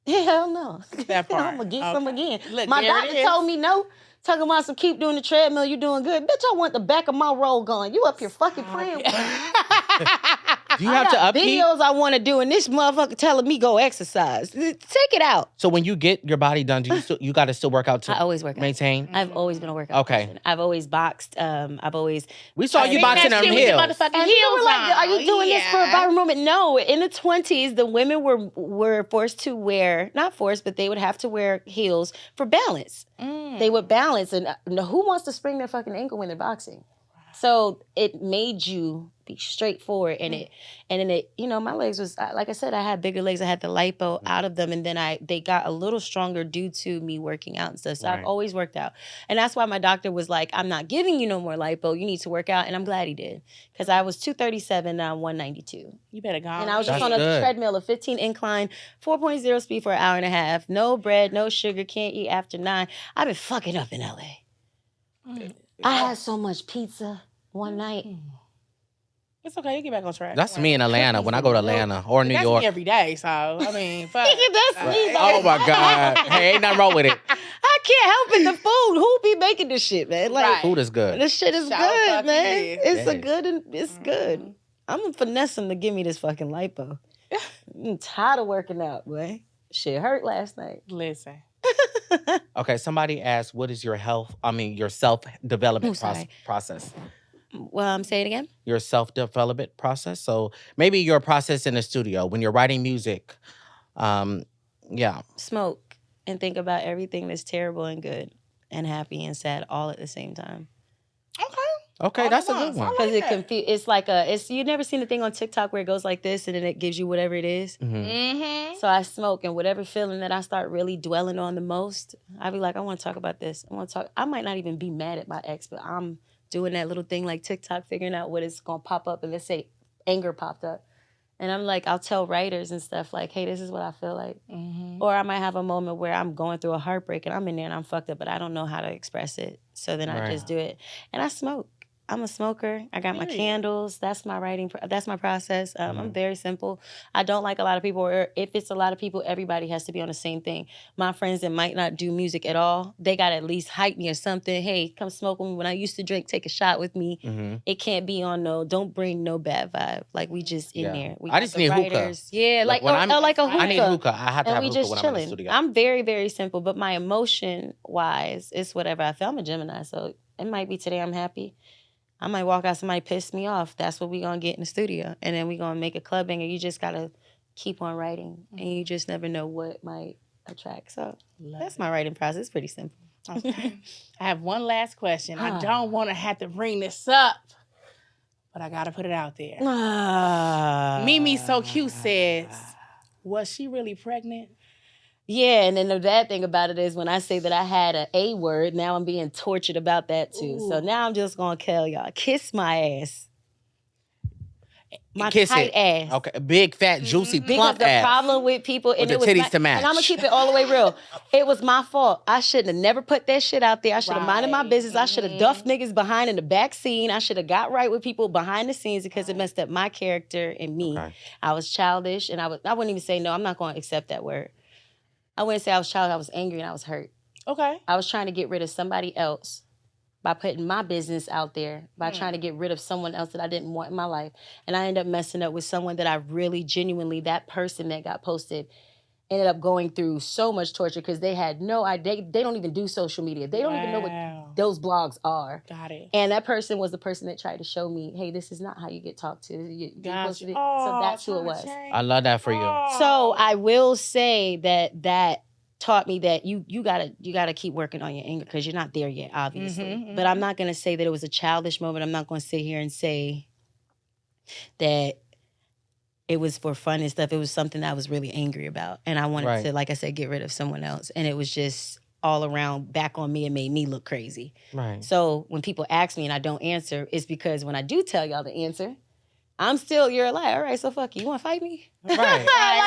Hell no. That part. I'm going to get some again. Look, My there it doctor is. told me no. Talking about some keep doing the treadmill, you doing good. Bitch, I want the back of my roll gone. You up here fucking playing with me. Do you have to upkeep? Videos I want to do, and this motherfucker telling me go exercise. Take it out. So when you get your body done, do you got to still work out to I always work out. maintain? I've always been a workout Okay. person. I've always boxed. I've always... We saw you Sing boxing that them shit with your heels. motherfucking And people were heels like, on. are you doing this for a Yeah. viral moment? No. In the 20s, the women were forced to wear, not forced, but they would have to wear heels for balance. They would balance. And who wants to sprain their fucking ankle when they're boxing? So it made you be straightforward, and my legs was, like I said, I had bigger legs. I had the lipo out of them, and then they got a little stronger due to me working out and stuff. So I've always worked out, and that's why my doctor was like, "I'm not giving you no more lipo. You need to work out," and I'm glad he did, because I was 237, now I'm 192. You better go. And I was just That's on a good. treadmill, a 15 incline, 4.0 speed for an hour and a half. No bread, no sugar, can't eat after 9. I've been fucking up in LA. I had so much pizza one night. It's okay. You get back on track. That's me in Atlanta when I go to Atlanta or New That's York. me every day. So I mean, fuck. That's me. Oh my God. Hey, ain't nothing wrong with it. I can't help it. The food. Who be making this shit, man? Like, Right. Food is good. this shit is Shout good, fucking man. is. It's Yeah. a good and it's good. I'm gonna finesse him to give me this fucking lipo. I'm tired of working out, boy. Shit hurt last night. Listen. Okay, somebody asked, what is your self-development process? Well, say it again. Your self-development process. So maybe your process in the studio when you're writing music. Yeah. Smoke and think about everything that's terrible and good and happy and sad all at the same time. Okay, that's a good one. Because it's like you never seen the thing on TikTok where it goes like this and then it gives you whatever it is. So I smoke, and whatever feeling that I start really dwelling on the most, I be like, I want to talk about this. I might not even be mad at my ex, but I'm doing that little thing like TikTok, figuring out what is gonna pop up, and let's say anger popped up. And I'm like, I'll tell writers and stuff like, hey, this is what I feel like. Or I might have a moment where I'm going through a heartbreak and I'm in there and I'm fucked up, but I don't know how to express it. So then I just do it. And I smoke. I'm a smoker. I got my candles. That's my writing. That's my process. I'm very simple. I don't like a lot of people, or if it's a lot of people, everybody has to be on the same thing. My friends that might not do music at all, they got to at least hype me or something. Hey, come smoke with me. When I used to drink, take a shot with me. It can't be on don't bring no bad vibe. Like we just in there. We I just need hookah. Yeah, like a hookah. I need hookah. I have to have we hookah just when chilling. I'm in the studio. I'm very, very simple, but my emotion-wise, it's whatever I feel. I'm a Gemini, so it might be today I'm happy. I might walk out, somebody pissed me off. That's what we gonna get in the studio. And then we gonna make a club banger. You just gotta keep on writing. And you just never know what might attract. So that's my writing process. It's pretty simple. Okay. I have one last question. I don't want to have to bring this up, but I gotta put it out there. Mimi So Cute says, was she really pregnant? Yeah, and then the bad thing about it is when I say that I had an A word, now I'm being tortured about that too. Ooh. So now I'm just gonna tell y'all, kiss my ass. My kiss tight ass. Okay, big, fat, juicy, plump because ass. the problem with people, and with it the was titties to match. And I'm gonna keep it all the way real. It was my fault. I shouldn't have never put that shit out there. I should have minded my business. I should have duffed niggas behind in the back scene. I should have got right with people behind the scenes because it messed up my character and me. Okay. I was childish, and I wouldn't even say no. I'm not gonna accept that word. I wouldn't say I was childish. I was angry and I was hurt. Okay. I was trying to get rid of somebody else by putting my business out there, by trying to get rid of someone else that I didn't want in my life. And I ended up messing up with someone that I really genuinely, that person that got posted ended up going through so much torture because they had no idea. They don't even do social media. They don't even know what those blogs are. Got it. And that person was the person that tried to show me, hey, this is not how you get talked to. Gotcha. So that's who it was. I love that for you. So I will say that taught me that you gotta keep working on your anger because you're not there yet, obviously. But I'm not gonna say that it was a childish moment. I'm not gonna sit here and say that it was for fun and stuff. It was something that I was really angry about. And I wanted to, like I said, get rid of someone else. And it was just all around back on me and made me look crazy. Right. So when people ask me and I don't answer, it's because when I do tell y'all the answer, I'm still, you're a liar. All right, so fuck you. You want to fight me? Right. You want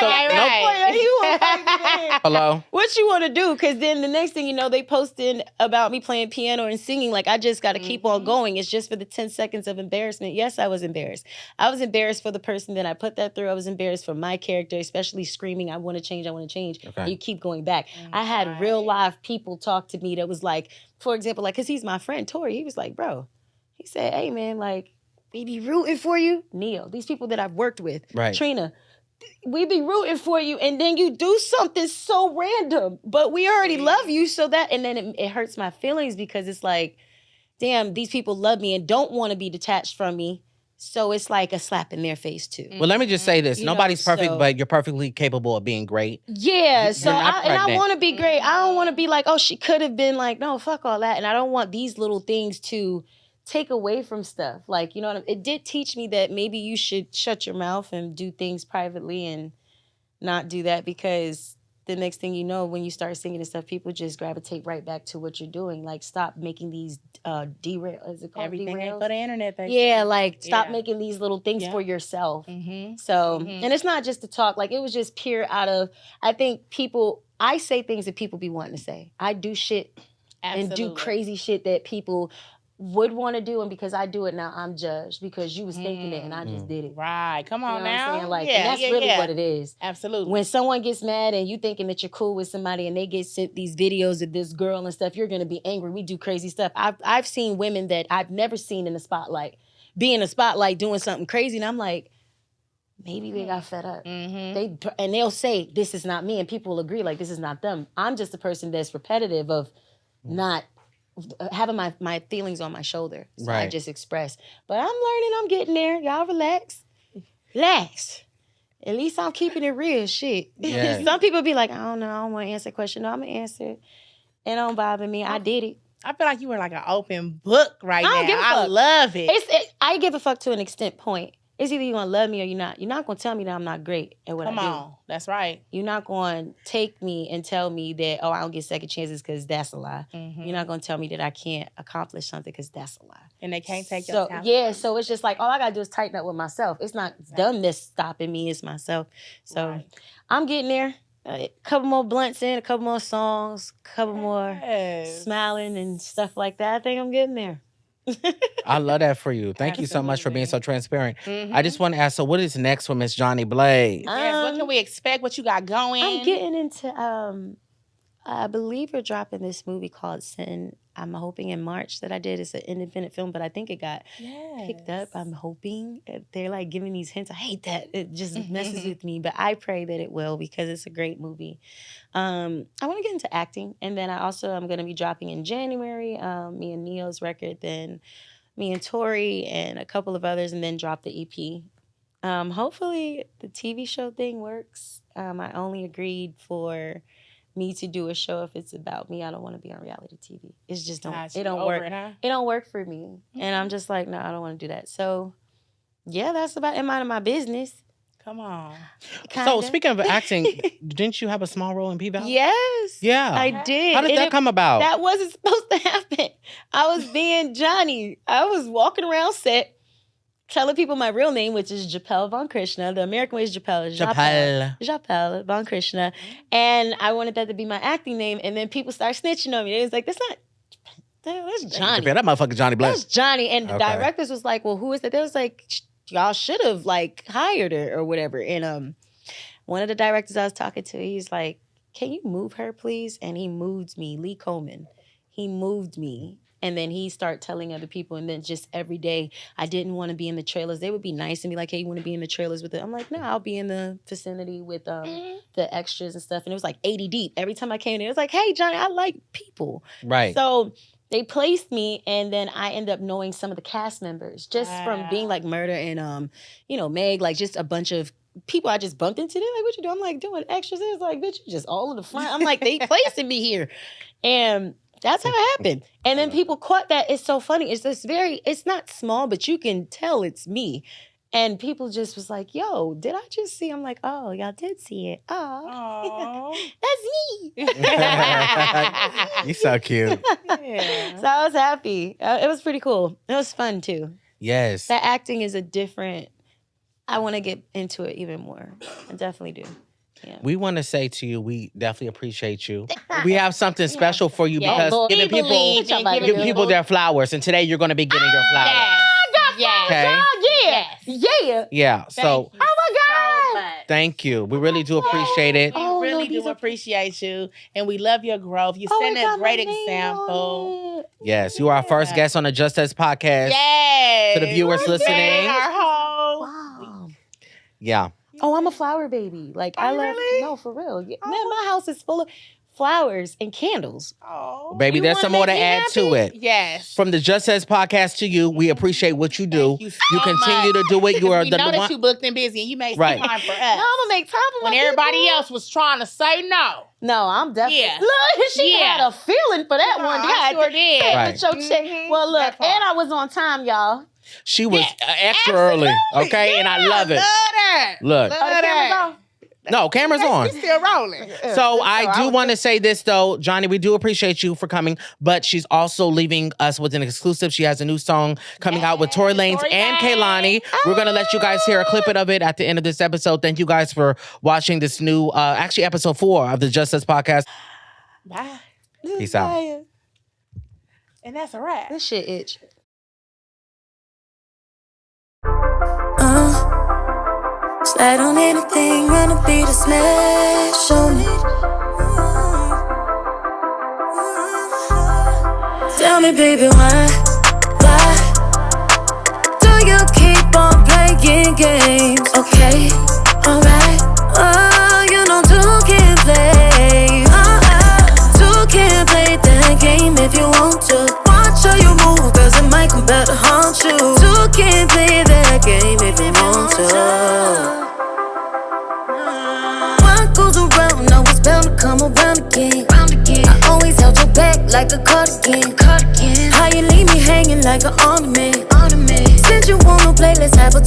to fight me? Hello? What you want to do? Because then the next thing you know, they posting about me playing piano and singing. Like, I just got to keep on going. It's just for the 10 seconds of embarrassment. Yes, I was embarrassed. I was embarrassed for the person that I put that through. I was embarrassed for my character, especially screaming, I want to change, I want to change. Okay. And you keep going back. I had real live people talk to me that was like, for example, like, because he's my friend, Tory. He was like, bro, he said, hey, man, like, we be rooting for you. Neil, these people that I've worked with, Trina, we be rooting for you, and then you do something so random, but we already love you, so that, and then it hurts my feelings because it's like, damn, these people love me and don't want to be detached from me, so it's like a slap in their face too. Well, let me just say this. Nobody's perfect, but you're perfectly capable of being great. Yeah, so I want to be great. I don't want to be like, oh, she could have been like, no, fuck all that, and I don't want these little things to take away from stuff. Like, you know what I mean? It did teach me that maybe you should shut your mouth and do things privately and not do that, because the next thing you know, when you start singing and stuff, people just gravitate right back to what you're doing. Like, stop making these everything derails? For the internet. Stop making these little things for yourself. So, and it's not just to talk. Like, it was just pure out of, I think I say things that people be wanting to say. I do shit and do crazy shit that people would want to do, and because I do it now, I'm judged because you was thinking it and I just did it. Right. Come on, you know now. What I'm saying? Like, and that's really what it is. Absolutely. When someone gets mad and you thinking that you're cool with somebody and they get sent these videos of this girl and stuff, you're going to be angry. We do crazy stuff. I've seen women that I've never seen in the spotlight be in the spotlight doing something crazy. And I'm like, maybe they got fed up. And they'll say, this is not me. And people will agree, like, this is not them. I'm just a person that's repetitive of not having my feelings on my shoulder. So I just express. But I'm learning, I'm getting there. Y'all relax. Relax. At least I'm keeping it real, shit. Yeah. Some people be like, I don't know, I don't want to answer the question. No, I'm going to answer it. It don't bother me. I did it. I feel like you were like an open book right now. I don't give a fuck. I love it. I give a fuck to an extent point. It's either you're going to love me or you're not. You're not going to tell me that I'm not great at what I do. Come on. That's right. You're not going to take me and tell me that, oh, I don't get second chances because that's a lie. You're not going to tell me that I can't accomplish something because that's a lie. And they can't take your time. Yeah, so it's just like, all I got to do is tighten up with myself. It's not them that's stopping me. It's myself. So I'm getting there. A couple more blunts in, a couple more songs, a couple more smiling and stuff like that. I think I'm getting there. I love that for you. Thank you so much for being so transparent. I just want to ask, so what is next for Miss Jhonni Blaze? Yes, what can we expect? What you got going? I'm getting into, I believe we're dropping this movie called Sin. I'm hoping in March that I did. It's an independent film, but I think it got picked up. I'm hoping. They're like giving these hints. I hate that. It just messes with me, but I pray that it will because it's a great movie. I want to get into acting, and then I'm going to be dropping in January, me and Neo's record, then me and Tory and a couple of others, and then drop the EP. Hopefully the TV show thing works. I only agreed for me to do a show if it's about me. I don't want to be on reality TV. It's just it don't work. It don't work for me. And I'm just like, no, I don't want to do that. So yeah, that's about it. Mind of my business. Come on. Kinda. So speaking of acting, didn't you have a small role in P-Valley? Yes. Yeah. I did. How did that come about? That wasn't supposed to happen. I was being Johnny. I was walking around set telling people my real name, which is Japel Von Krishna. The American way is Japel. Japel Von Krishna. And I wanted that to be my acting name. And then people start snitching on me. They was like, that's Johnny. That motherfucker Jhonni Blaze. That's Johnny. And the directors was like, well, who is that? They was like, y'all should have like hired her or whatever. And one of the directors I was talking to, he's like, can you move her, please? And he moved me, Lee Coleman. He moved me. And then he started telling other people. And then just every day, I didn't want to be in the trailers. They would be nice and be like, hey, you want to be in the trailers with it? I'm like, no, I'll be in the vicinity with the extras and stuff. And it was like 80 deep. Every time I came there, it was like, hey, Johnny, I like people. Right. So they placed me, and then I ended up knowing some of the cast members just from being like Murder and, Meg, like just a bunch of people I just bumped into. They're like, what you doing? I'm like, doing extras. It was like, bitch, you just all in the front. I'm like, they placing me here. And that's how it happened. And then people caught that. It's so funny. It's not small, but you can tell it's me. And people just was like, yo, did I just see? I'm like, oh, y'all did see it. Oh, that's me. You so cute. Yeah. So I was happy. It was pretty cool. It was fun too. Yes. That acting is I want to get into it even more. I definitely do. Yeah. We want to say to you, we definitely appreciate you. We have something special for you because giving people their flowers. And today you're going to be getting your flowers. Yes. Okay. Yeah. Yeah. So, oh my God. Thank you. We really do appreciate it. We really do appreciate you. And we love your growth. You set a great example. Yes. You are our first guest on the Jst US podcast. Yes. To the viewers listening. Wow. Yeah. Oh, I'm a flower baby. Like I love. Really? No, for real. Man, my house is full of flowers and candles. Oh, baby, there's some more to add to it. Yes. From the Jst US podcast to you, we appreciate what you do. You continue to do it. You are we know that you booked and busy, and you made some time for us. No, I'm gonna make time for when everybody else was trying to say no. No, I'm definitely. Yeah. Look, she had a feeling for that one. I sure did. Right. Your check. Well, look, and I was on time, y'all. She was extra early, okay? And I love it. Love that. Look. Love that. No, camera's on. She's still rolling. So I do want to say this, though. Jhonni, we do appreciate you for coming, but she's also leaving us with an exclusive. She has a new song coming out with Tory Lanes and Kehlani. We're going to let you guys hear a clip of it at the end of this episode. Thank you guys for watching this new, actually episode 4 of the Jst US podcast. Bye. Peace out. And that's a wrap. This shit itch. I don't need a thing when the beat is smash on it. Tell me, baby, why do you keep on playing games. Okay, alright. Oh, you know two can play. Two can play that game if you want to. Watch how you move, cause it might come back to haunt you. Two can play that game if you want to. What goes around, now it's bound to come around again. I always held your back like a cardigan. How you leave me hanging like an ornament. Since you wanna play, let's have a